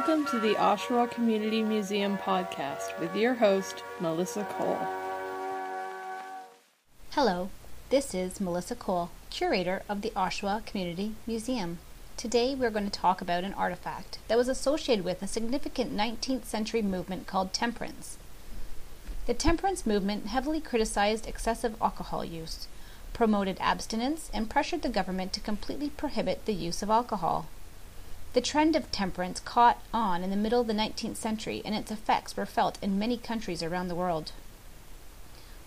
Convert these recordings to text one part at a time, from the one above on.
Welcome to the Oshawa Community Museum podcast with your host, Melissa Cole. Hello, this is Melissa Cole, curator of the Oshawa Community Museum. Today we're going to talk about an artifact that was associated with a significant 19th century movement called Temperance. The Temperance movement heavily criticized excessive alcohol use, promoted abstinence, and pressured the government to completely prohibit the use of alcohol. The trend of temperance caught on in the middle of the 19th century, and its effects were felt in many countries around the world.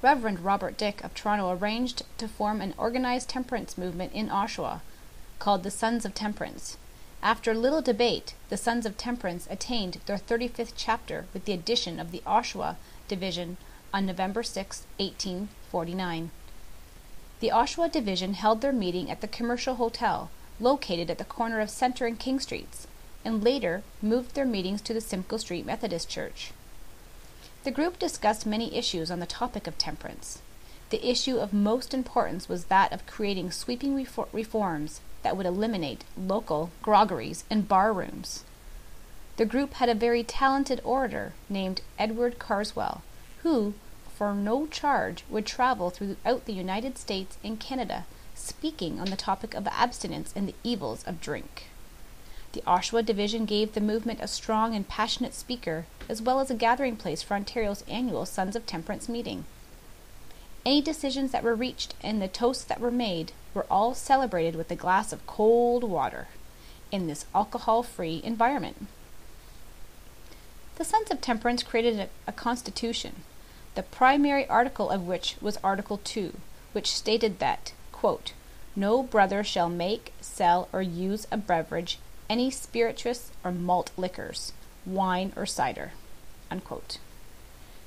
Reverend Robert Dick of Toronto arranged to form an organized temperance movement in Oshawa, called the Sons of Temperance. After little debate, the Sons of Temperance attained their 35th chapter with the addition of the Oshawa Division on November 6, 1849. The Oshawa Division held their meeting at the Commercial Hotel, located at the corner of Centre and King Streets, and later moved their meetings to the Simcoe Street Methodist Church. The group discussed many issues on the topic of temperance. The issue of most importance was that of creating sweeping reforms that would eliminate local groggeries and bar rooms. The group had a very talented orator named Edward Carswell, who, for no charge, would travel throughout the United States and Canada, speaking on the topic of abstinence and the evils of drink. The Oshawa Division gave the movement a strong and passionate speaker, as well as a gathering place for Ontario's annual Sons of Temperance meeting. Any decisions that were reached and the toasts that were made were all celebrated with a glass of cold water in this alcohol-free environment. The Sons of Temperance created a constitution, the primary article of which was Article 2, which stated that, quote, "No brother shall make, sell, or use a beverage, any spirituous or malt liquors, wine or cider," unquote.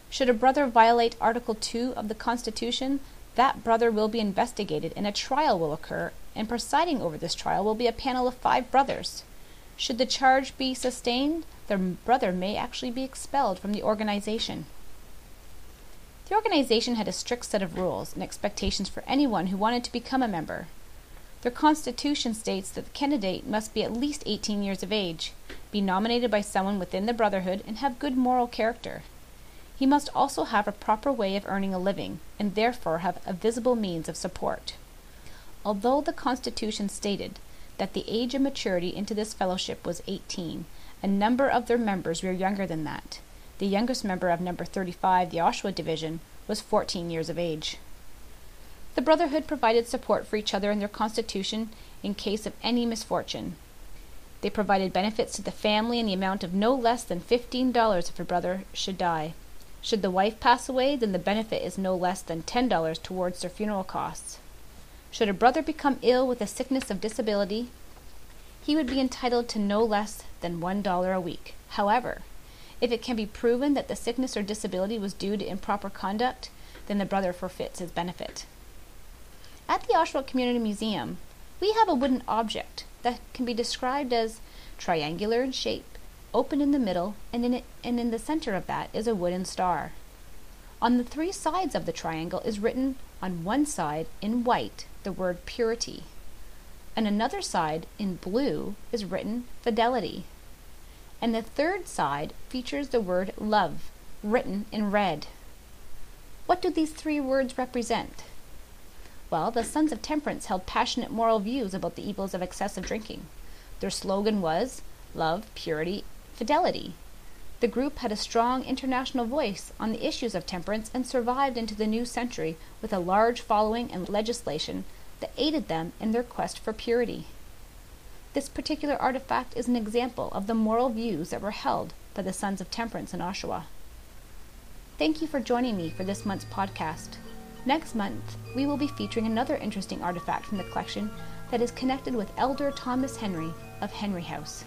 Should a brother violate Article 2 of the Constitution, that brother will be investigated and a trial will occur, and presiding over this trial will be a panel of 5 brothers. Should the charge be sustained, the brother may actually be expelled from the organization. The organization had a strict set of rules and expectations for anyone who wanted to become a member. Their constitution states that the candidate must be at least 18 years of age, be nominated by someone within the brotherhood, and have good moral character. He must also have a proper way of earning a living, and therefore have a visible means of support. Although the Constitution stated that the age of maturity into this fellowship was 18, a number of their members were younger than that. The youngest member of number 35, the Oshawa Division, was 14 years of age. The Brotherhood provided support for each other in their constitution in case of any misfortune. They provided benefits to the family in the amount of no less than $15 if a brother should die. Should the wife pass away, then the benefit is no less than $10 towards their funeral costs. Should a brother become ill with a sickness of disability, he would be entitled to no less than $1 a week. However, if it can be proven that the sickness or disability was due to improper conduct, then the brother forfeits his benefit. At the Oshawa Community Museum, we have a wooden object that can be described as triangular in shape, open in the middle, and in the center of that is a wooden star. On the 3 sides of the triangle is written on one side in white the word purity. On another side in blue is written fidelity. And the 3rd side features the word love, written in red. What do these 3 words represent? Well, the Sons of Temperance held passionate moral views about the evils of excessive drinking. Their slogan was love, purity, fidelity. The group had a strong international voice on the issues of temperance and survived into the new century with a large following and legislation that aided them in their quest for purity. This particular artifact is an example of the moral views that were held by the Sons of Temperance in Oshawa. Thank you for joining me for this month's podcast. Next month, we will be featuring another interesting artifact from the collection that is connected with Elder Thomas Henry of Henry House.